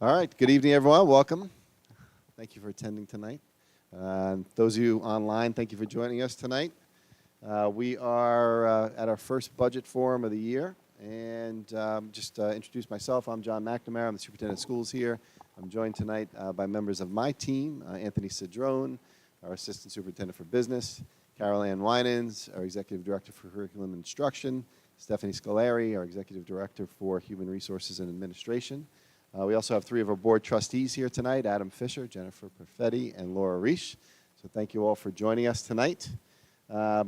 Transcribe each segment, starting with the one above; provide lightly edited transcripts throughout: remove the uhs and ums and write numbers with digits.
All right, good evening, everyone. Welcome. Thank you for attending tonight. Those of you online, thank you for joining us tonight. We are at our first budget forum of the year. And just introduce myself. I'm John McNamara. I'm the superintendent of schools here. I'm joined tonight by members of my team, Anthony Cedrone, our assistant superintendent for business, Carol Ann Winans, our executive director for curriculum and instruction, Stephanie Scolari, our executive director for human resources and administration. We also have three of our board trustees here tonight, Adam Fisher, Jennifer Perfetti, and Laura Reish. So thank you all for joining us tonight. We're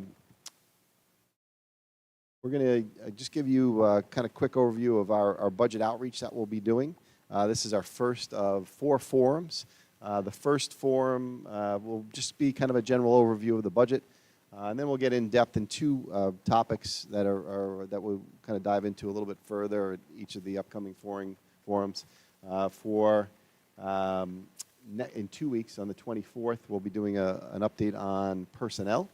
going to just give you a kind of quick overview of our budget outreach that we'll be doing. This is our first of 4 forums. The first forum will just be kind of a general overview of the budget. And then we'll get in depth in 2 topics that we'll kind of dive into a little bit further at each of the upcoming forums. In 2 weeks, on the 24th, we'll be doing an update on personnel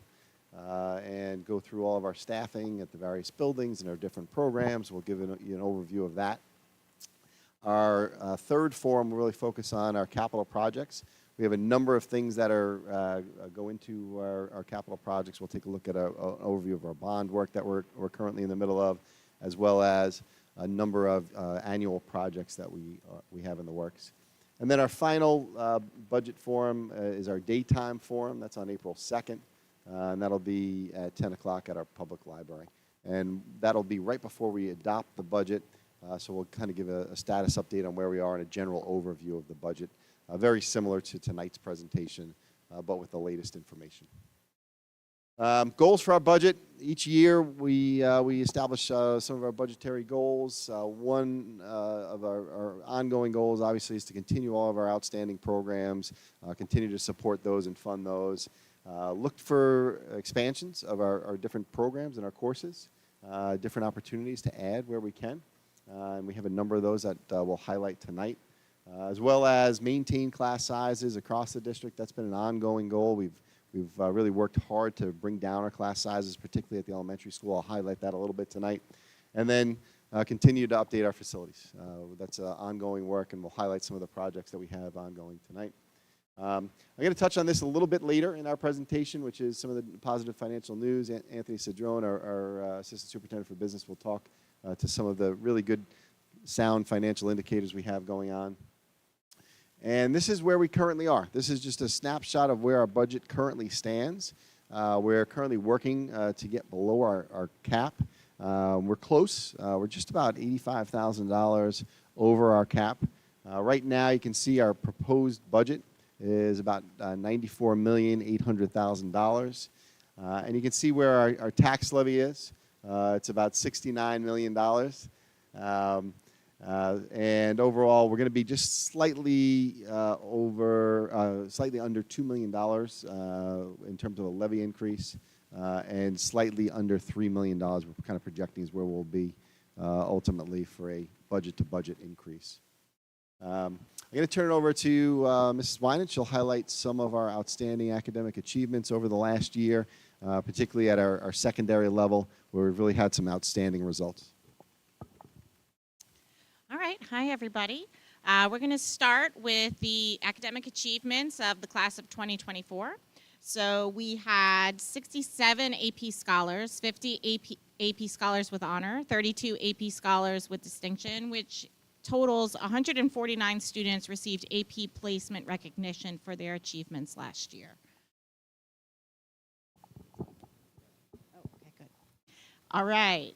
and go through all of our staffing at the various buildings and our different programs. We'll give you an overview of that. Our third forum will really focus on our capital projects. We have a number of things that go into our capital projects. We'll take a look at an overview of our bond work that we're currently in the middle of, as well as a number of annual projects that we have in the works. And then our final budget forum is our daytime forum. That's on April 2nd, and that'll be at 10 o'clock at our public library. And that'll be right before we adopt the budget, so we'll kind of give a status update on where we are and a general overview of the budget, very similar to tonight's presentation, but with the latest information. Goals for our budget. Each year we establish some of our budgetary goals. One of our ongoing goals obviously is to continue all of our outstanding programs, continue to support those and fund those. Look for expansions of our different programs and our courses, different opportunities to add where we can. And we have a number of those that we'll highlight tonight. As well as maintain class sizes across the district. That's been an ongoing goal. We've really worked hard to bring down our class sizes, particularly at the elementary school. I'll highlight that a little bit tonight. And then continue to update our facilities. That's ongoing work, and we'll highlight some of the projects that we have ongoing tonight. I'm going to touch on this a little bit later in our presentation, which is some of the positive financial news. Anthony Cedrone, our assistant superintendent for business, will talk to some of the really good, sound financial indicators we have going on. And this is where we currently are. This is just a snapshot of where our budget currently stands. We're currently working to get below our cap. We're close. We're just about $85,000 over our cap. Right now, you can see our proposed budget is about $94,800,000. And you can see where our tax levy is. It's about $69 million. And overall, we're going to be just slightly slightly under $2 million in terms of a levy increase, and slightly under $3 million. We're kind of projecting is where we'll be ultimately for a budget-to-budget increase. I'm going to turn it over to Mrs. Winans. She'll highlight some of our outstanding academic achievements over the last year, particularly at our secondary level, where we've really had some outstanding results. All right, hi everybody. We're going to start with the academic achievements of the class of 2024. So we had 67 AP scholars, 50 AP scholars with honor, 32 AP scholars with distinction, which totals 149 students received AP placement recognition for their achievements last year. Oh, okay, good. All right.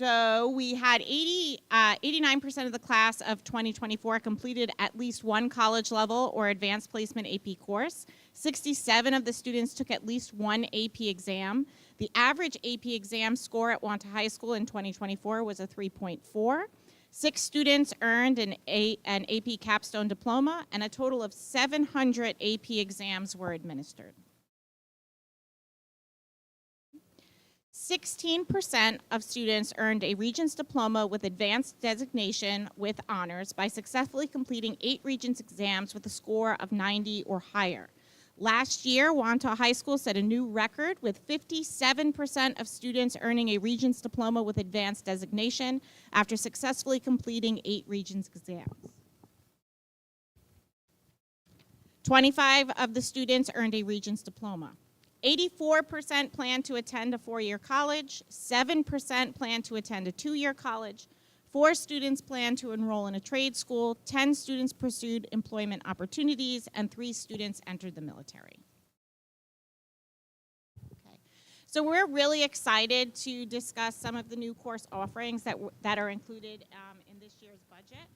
So we had 89% of the class of 2024 completed at least one college level or advanced placement AP course. 67 of the students took at least one AP exam. The average AP exam score at Wantagh High School in 2024 was a 3.4. 6 students earned an AP capstone diploma, and a total of 700 AP exams were administered. 16% of students earned a Regents diploma with advanced designation with honors by successfully completing 8 Regents exams with a score of 90 or higher. Last year, Wantagh High School set a new record with 57% of students earning a Regents diploma with advanced designation after successfully completing 8 Regents exams. 25 of the students earned a Regents diploma. 84% plan to attend a 4-year college, 7% plan to attend a 2-year college, 4 students plan to enroll in a trade school, 10 students pursued employment opportunities, and 3 students entered the military. Okay. So we're really excited to discuss some of the new course offerings that are included in this year's budget.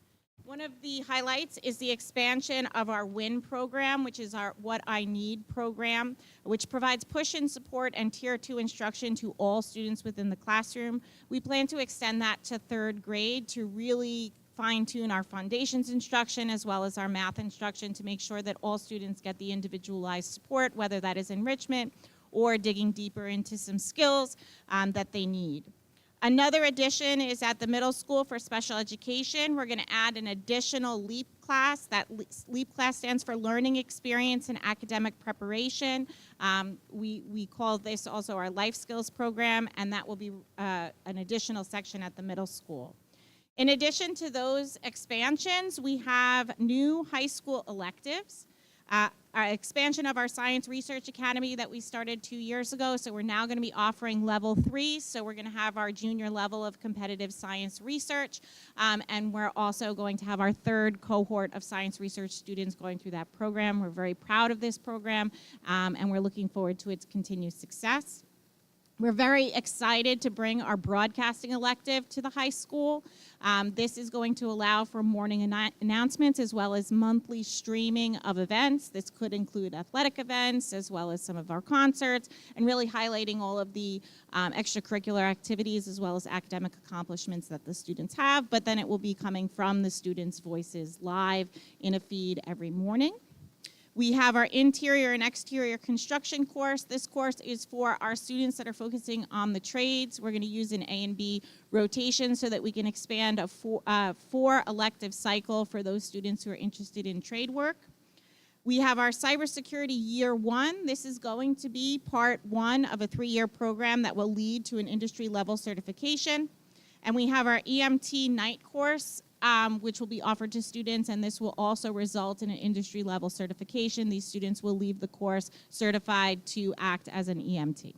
One of the highlights is the expansion of our WIN program, which is our What I Need program, which provides push and support and Tier 2 instruction to all students within the classroom. We plan to extend that to 3rd grade to really fine-tune our foundations instruction as well as our math instruction to make sure that all students get the individualized support, whether that is enrichment or digging deeper into some skills that they need. Another addition is at the middle school for special education. We're going to add an additional LEAP class. That LEAP class stands for Learning Experience and Academic Preparation. We call this also our Life Skills program, and that will be an additional section at the middle school. In addition to those expansions, we have new high school electives. Our expansion of our Science Research Academy that we started 2 years ago, so we're now going to be offering level 3, so we're going to have our junior level of competitive science research, and we're also going to have our 3rd cohort of science research students going through that program. We're very proud of this program, and we're looking forward to its continued success. We're very excited to bring our broadcasting elective to the high school. This is going to allow for morning announcements as well as monthly streaming of events. This could include athletic events as well as some of our concerts, and really highlighting all of the extracurricular activities as well as academic accomplishments that the students have, but then it will be coming from the students' voices live in a feed every morning. We have our interior and exterior construction course. This course is for our students that are focusing on the trades. We're going to use an A and B rotation so that we can expand a 4 elective cycle for those students who are interested in trade work. We have our cybersecurity year 1. This is going to be part 1 of a 3-year program that will lead to an industry level certification. And we have our EMT night course, which will be offered to students, and this will also result in an industry level certification. These students will leave the course certified to act as an EMT.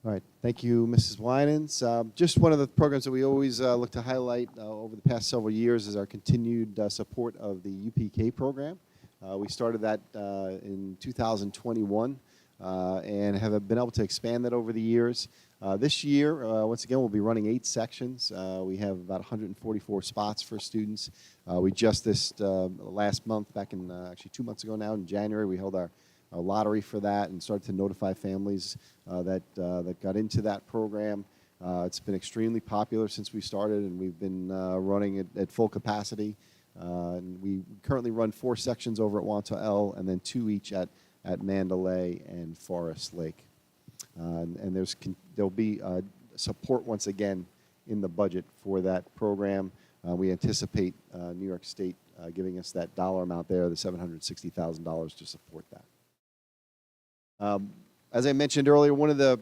All right, thank you, Mrs. Winans. Just one of the programs that we always look to highlight over the past several years is our continued support of the UPK program. We started that in 2021 and have been able to expand that over the years. This year, once again, we'll be running 8 sections. We have about 144 spots for students. We just last month, back in actually 2 months ago now, in January, we held our lottery for that and started to notify families that got into that program. It's been extremely popular since we started, and we've been running it at full capacity. And we currently run 4 sections over at Wantagh L, and then 2 each at Mandalay and Forest Lake. And there'll be support once again in the budget for that program. We anticipate New York State giving us that dollar amount there, the $760,000 to support that. As I mentioned earlier, one of the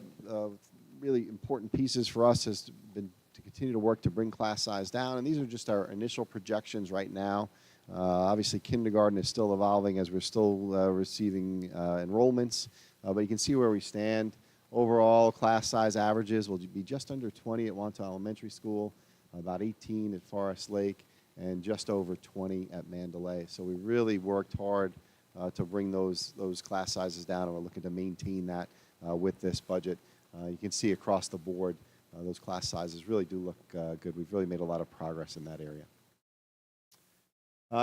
really important pieces for us has been to continue to work to bring class size down, and these are just our initial projections right now. Obviously, kindergarten is still evolving as we're still receiving enrollments, but you can see where we stand. Overall, class size averages will be just under 20 at Wantagh Elementary School, about 18 at Forest Lake, and just over 20 at Mandalay. So we really worked hard to bring those class sizes down, and we're looking to maintain that with this budget. You can see across the board, those class sizes really do look good. We've really made a lot of progress in that area.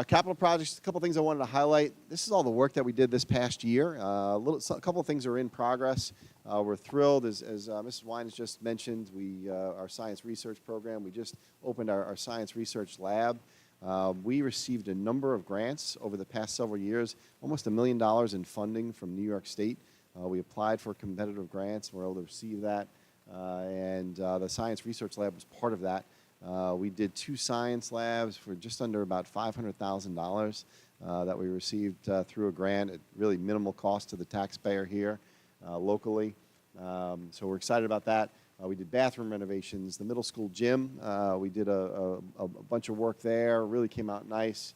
Capital projects, a couple things I wanted to highlight. This is all the work that we did this past year. A couple of things are in progress. We're thrilled, as Mrs. Winans just mentioned, our science research program, we just opened our science research lab. We received a number of grants over the past several years, almost $1 million in funding from New York State. We applied for competitive grants, and we're able to receive that, and the science research lab was part of that. We did 2 science labs for just under about $500,000 that we received through a grant at really minimal cost to the taxpayer here locally. So we're excited about that. We did bathroom renovations. The middle school gym, we did a bunch of work there. Really came out nice.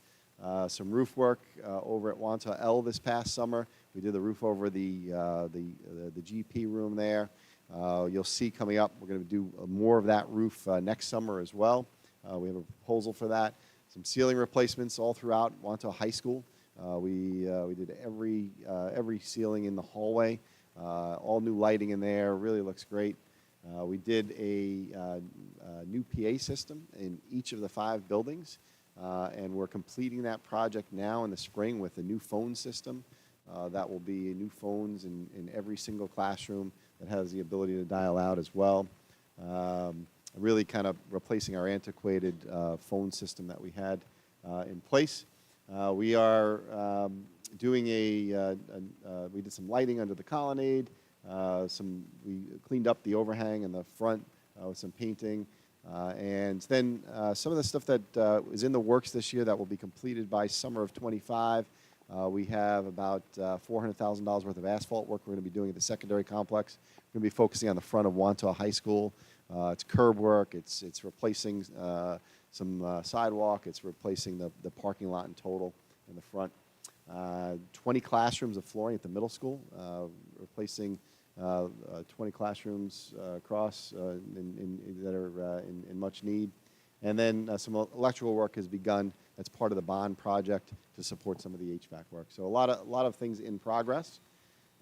Some roof work over at Wantagh L this past summer. We did the roof over the GP room there. You'll see coming up, we're going to do more of that roof next summer as well. We have a proposal for that. Some ceiling replacements all throughout Wantagh High School. We did every ceiling in the hallway. All new lighting in there. Really looks great. We did a new PA system in each of the 5 buildings, and we're completing that project now in the spring with a new phone system. That will be new phones in every single classroom that has the ability to dial out as well. Really kind of replacing our antiquated phone system that we had in place. We are doing we did some lighting under the colonnade. We cleaned up the overhang in the front with some painting. And then some of the stuff that is in the works this year that will be completed by summer of '25. We have about $400,000 worth of asphalt work we're going to be doing at the secondary complex. We're going to be focusing on the front of Wantagh High School. It's curb work. It's replacing some sidewalk. It's replacing the parking lot in total in the front. 20 classrooms of flooring at the middle school, replacing 20 classrooms across that are in much need. And then some electrical work has begun. That's part of the bond project to support some of the HVAC work. So a lot of things in progress,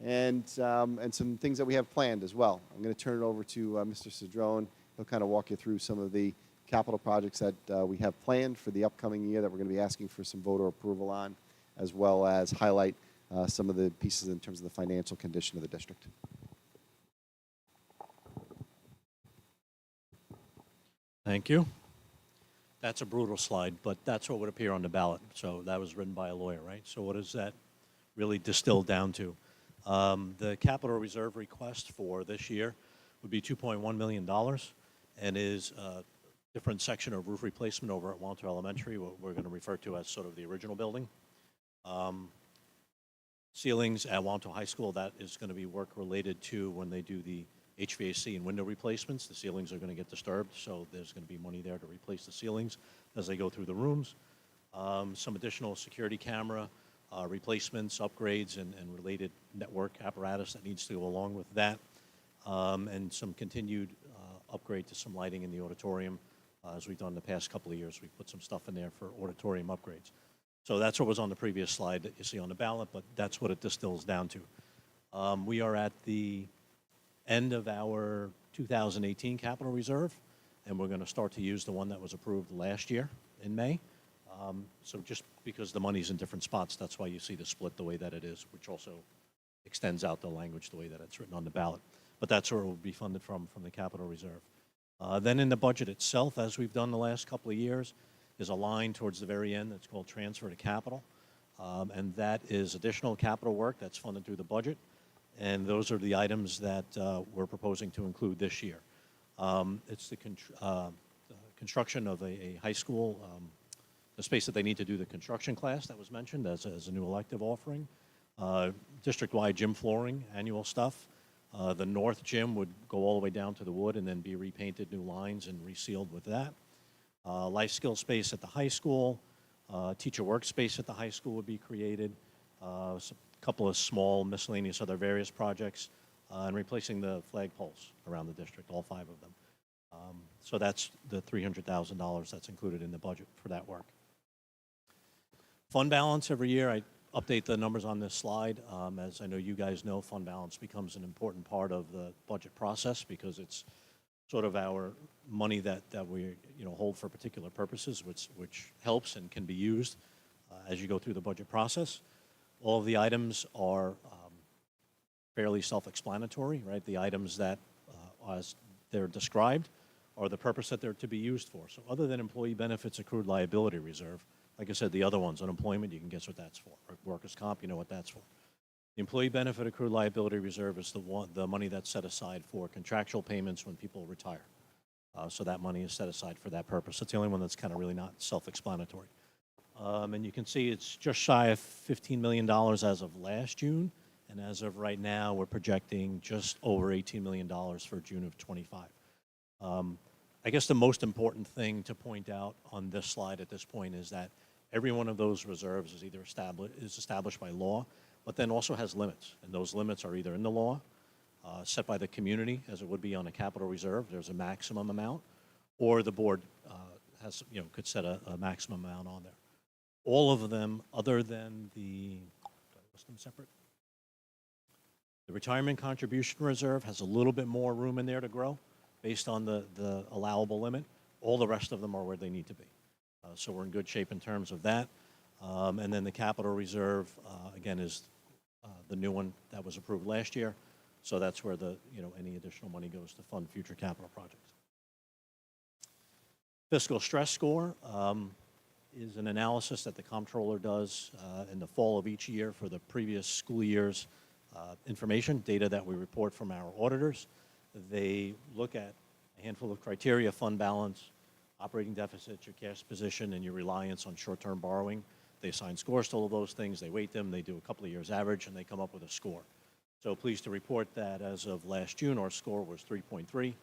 and some things that we have planned as well. I'm going to turn it over to Mr. Cedrone. He'll kind of walk you through some of the capital projects that we have planned for the upcoming year that we're going to be asking for some voter approval on, as well as highlight some of the pieces in terms of the financial condition of the district. Thank you. That's a brutal slide, but that's what would appear on the ballot. So that was written by a lawyer, right? So what does that really distill down to? The capital reserve request for this year would be $2.1 million and is a different section of roof replacement over at Wantagh Elementary, what we're going to refer to as sort of the original building. Ceilings at Wantagh High School, that is going to be work related to when they do the HVAC and window replacements. The ceilings are going to get disturbed, so there's going to be money there to replace the ceilings as they go through the rooms. Some additional security camera replacements, upgrades, and related network apparatus that needs to go along with that, and some continued upgrade to some lighting in the auditorium. As we've done the past couple of years, we put some stuff in there for auditorium upgrades. So that's what was on the previous slide that you see on the ballot, but that's what it distills down to. We are at the end of our 2018 capital reserve, and we're going to start to use the one that was approved last year in May. So just because the money's in different spots, that's why you see the split the way that it is, which also extends out the language the way that it's written on the ballot. But that's where it will be funded from the capital reserve. Then in the budget itself, as we've done the last couple of years, is a line towards the very end that's called transfer to capital. And that is additional capital work that's funded through the budget. And those are the items that we're proposing to include this year. It's the construction of a high school, the space that they need to do the construction class that was mentioned as a new elective offering. District-wide gym flooring, annual stuff. The north gym would go all the way down to the wood and then be repainted, new lines, and resealed with that. Life skill space at the high school. Teacher workspace at the high school would be created. A couple of small miscellaneous other various projects, and replacing the flagpoles around the district, all 5 of them. So that's the $300,000 that's included in the budget for that work. Fund balance every year, I update the numbers on this slide. As I know you guys know, fund balance becomes an important part of the budget process because it's sort of our money that we hold for particular purposes, which helps and can be used as you go through the budget process. All of the items are fairly self-explanatory, right? The items that, as they're described, are the purpose that they're to be used for. So other than employee benefits accrued liability reserve, like I said, the other ones, unemployment, you can guess what that's for. Workers' comp, you know what that's for. The employee benefit accrued liability reserve is the money that's set aside for contractual payments when people retire. So that money is set aside for that purpose. It's the only one that's kind of really not self-explanatory. And you can see it's just shy of $15 million as of last June. And as of right now, we're projecting just over $18 million for June of '25. I guess the most important thing to point out on this slide at this point is that every one of those reserves is either established by law, but then also has limits. And those limits are either in the law, set by the community, as it would be on a capital reserve. There's a maximum amount, or the board could set a maximum amount on there. All of them, other than the, do I list them separate? The retirement contribution reserve has a little bit more room in there to grow based on the allowable limit. All the rest of them are where they need to be. So we're in good shape in terms of that. And then the capital reserve, again, is the new one that was approved last year. So that's where any additional money goes to fund future capital projects. Fiscal stress score is an analysis that the comptroller does in the fall of each year for the previous school year's information, data that we report from our auditors. They look at a handful of criteria: fund balance, operating deficit, your cash position, and your reliance on short-term borrowing. They assign scores to all of those things. They weight them. They do a couple of years average, and they come up with a score. So pleased to report that as of last June, our score was 3.3,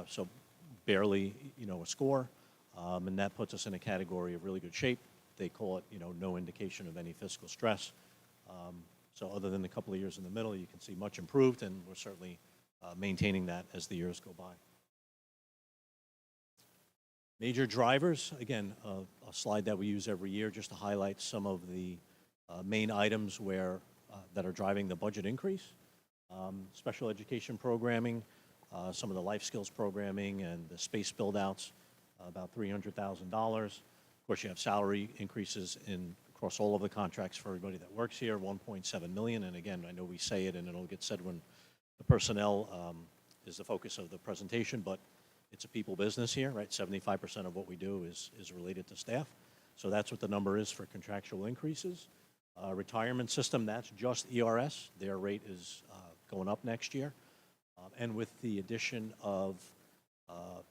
so barely, a score, and that puts us in a category of really good shape. They call it, no indication of any fiscal stress. So other than a couple of years in the middle, you can see much improved, and we're certainly maintaining that as the years go by. Major drivers, again, a slide that we use every year just to highlight some of the main items that are driving the budget increase. Special education programming, some of the life skills programming, and the space build-outs, about $300,000. Of course, you have salary increases across all of the contracts for everybody that works here, $1.7 million. And again, I know we say it and it'll get said when the personnel is the focus of the presentation, but it's a people business here, right? 75% of what we do is related to staff. So that's what the number is for contractual increases. Retirement system, that's just ERS. Their rate is going up next year. And with the addition of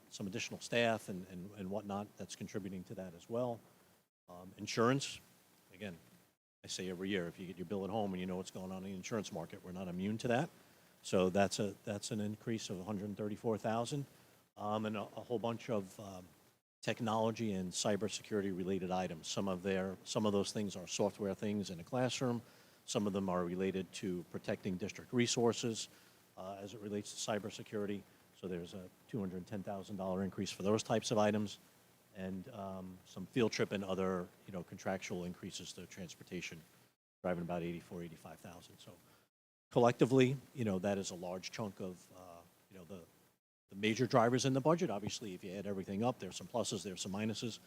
some additional staff and whatnot, that's contributing to that as well. Insurance, again, I say every year, if you get your bill at home and you know what's going on in the insurance market, we're not immune to that. So that's an increase of $134,000, and a whole bunch of technology and cybersecurity related items. Some of those things are software things in a classroom. Some of them are related to protecting district resources as it relates to cybersecurity. So there's a $210,000 increase for those types of items, and some field trip and other contractual increases to transportation, driving about $84,000, $85,000. So collectively, that is a large chunk of the major drivers in the budget. Obviously, if you add everything up, there's some pluses, there's some minuses,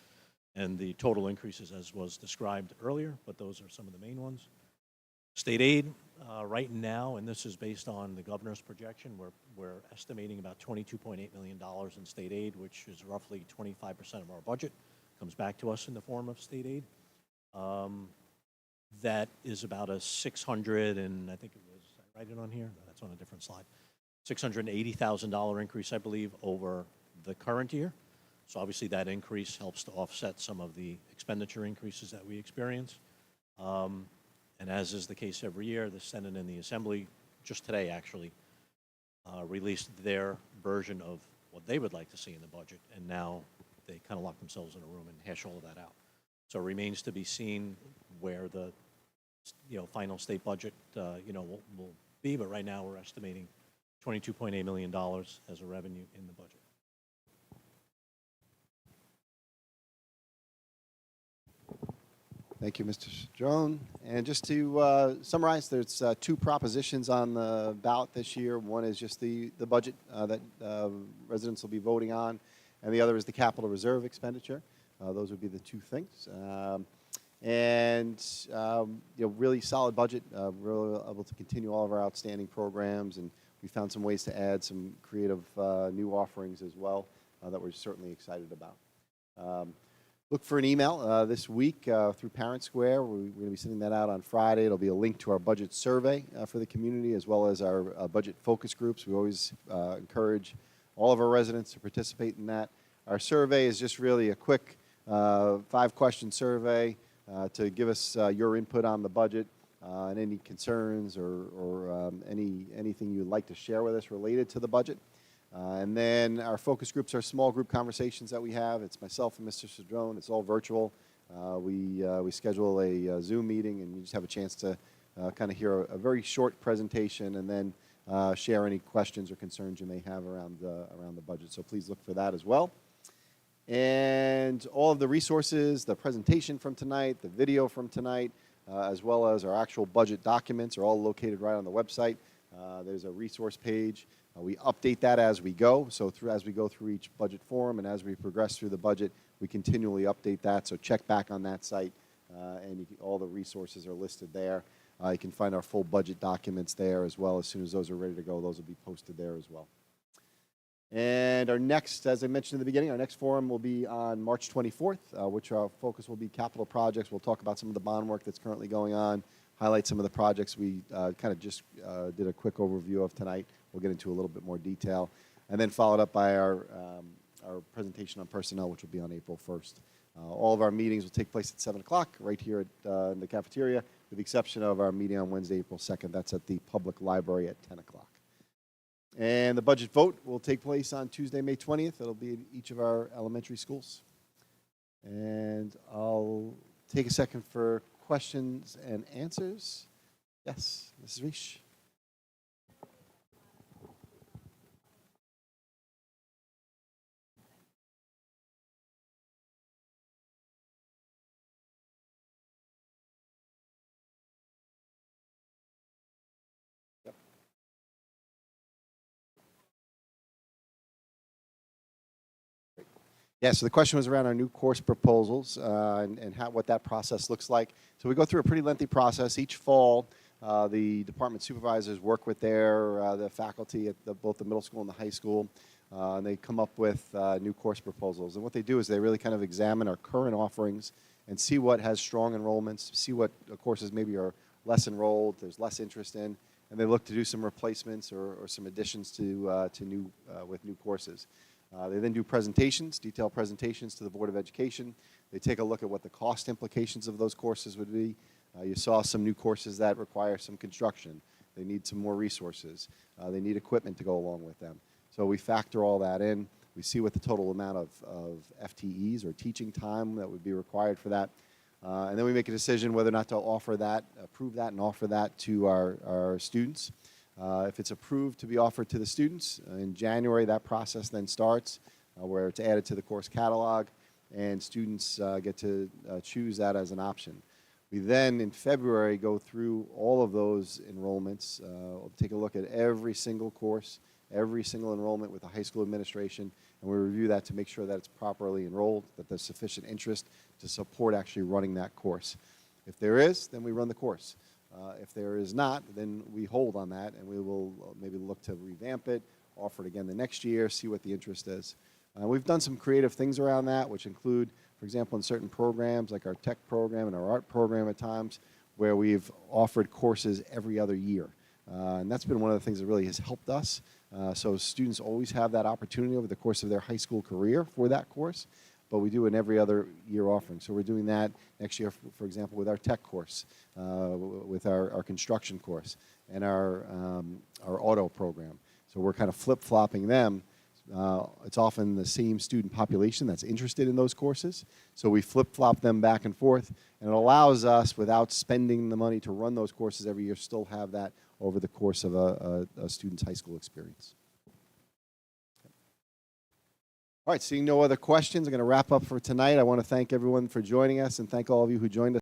and the total increases as was described earlier, but those are some of the main ones. State aid, right now, and this is based on the governor's projection, we're estimating about $22.8 million in state aid, which is roughly 25% of our budget, comes back to us in the form of state aid. That is about a 600, and I think it was, did I write it on here? No, that's on a different slide. $680,000 increase, I believe, over the current year. So obviously that increase helps to offset some of the expenditure increases that we experience. And as is the case every year, the Senate and the Assembly, just today actually, released their version of what they would like to see in the budget, and now they kind of lock themselves in a room and hash all of that out. So it remains to be seen where the final state budget will be, but right now we're estimating $22.8 million as a revenue in the budget. Thank you, Mr. Strone. And just to summarize, there's two propositions on the ballot this year. One is just the budget that residents will be voting on, and the other is the capital reserve expenditure. Those would be the two things. Really solid budget. We're able to continue all of our outstanding programs, and we found some ways to add some creative new offerings as well that we're certainly excited about. Look for an email this week through Parent Square. We're going to be sending that out on Friday. It'll be a link to our budget survey for the community, as well as our budget focus groups. We always encourage all of our residents to participate in that. Our survey is just really a quick 5-question survey to give us your input on the budget and any concerns or anything you'd like to share with us related to the budget. And then our focus groups are small group conversations that we have. It's myself and Mr. Cedrone. It's all virtual. We schedule a Zoom meeting, and you just have a chance to kind of hear a very short presentation and then share any questions or concerns you may have around the budget. So please look for that as well. And all of the resources, the presentation from tonight, the video from tonight, as well as our actual budget documents are all located right on the website. There's a resource page. We update that as we go. So as we go through each budget forum and as we progress through the budget, we continually update that. So check back on that site, and all the resources are listed there. You can find our full budget documents there as well. As soon as those are ready to go, those will be posted there as well. And our next, as I mentioned in the beginning, our next forum will be on March 24th, which our focus will be capital projects. We'll talk about some of the bond work that's currently going on, highlight some of the projects we kind of just did a quick overview of tonight. We'll get into a little bit more detail. And then followed up by our presentation on personnel, which will be on April 1st. All of our meetings will take place at 7 o'clock right here in the cafeteria, with the exception of our meeting on Wednesday, April 2nd. That's at the public library at 10 o'clock. And the budget vote will take place on Tuesday, May 20th. It'll be in each of our elementary schools. And I'll take a second for questions and answers. Yes, Mrs. Reich. Yeah, so the question was around our new course proposals and what that process looks like. So we go through a pretty lengthy process. Each fall, the department supervisors work with the faculty at both the middle school and the high school, and they come up with new course proposals. And what they do is they really kind of examine our current offerings and see what has strong enrollments, see what courses maybe are less enrolled, there's less interest in, and they look to do some replacements or some additions to new courses. They then do presentations, detailed presentations to the Board of Education. They take a look at what the cost implications of those courses would be. You saw some new courses that require some construction. They need some more resources. They need equipment to go along with them. So we factor all that in. We see what the total amount of FTEs or teaching time that would be required for that. And then we make a decision whether or not to offer that, approve that, and offer that to our students. If it's approved to be offered to the students, in January that process then starts where it's added to the course catalog and students get to choose that as an option. We then in February go through all of those enrollments, take a look at every single course, every single enrollment with the high school administration, and we review that to make sure that it's properly enrolled, that there's sufficient interest to support actually running that course. If there is, then we run the course. If there is not, then we hold on that, and we will maybe look to revamp it, offer it again the next year, see what the interest is. We've done some creative things around that, which include, for example, in certain programs, like our tech program and our art program at times, where we've offered courses every other year. And that's been one of the things that really has helped us. So students always have that opportunity over the course of their high school career for that course, but we do an every other year offering. So we're doing that next year, for example, with our tech course, with our construction course, and our auto program. So we're kind of flip-flopping them. It's often the same student population that's interested in those courses. So we flip-flop them back and forth, and it allows us, without spending the money to run those courses every year, still have that over the course of a student's high school experience. All right, seeing no other questions, I'm going to wrap up for tonight. I want to thank everyone for joining us and thank all of you who joined us.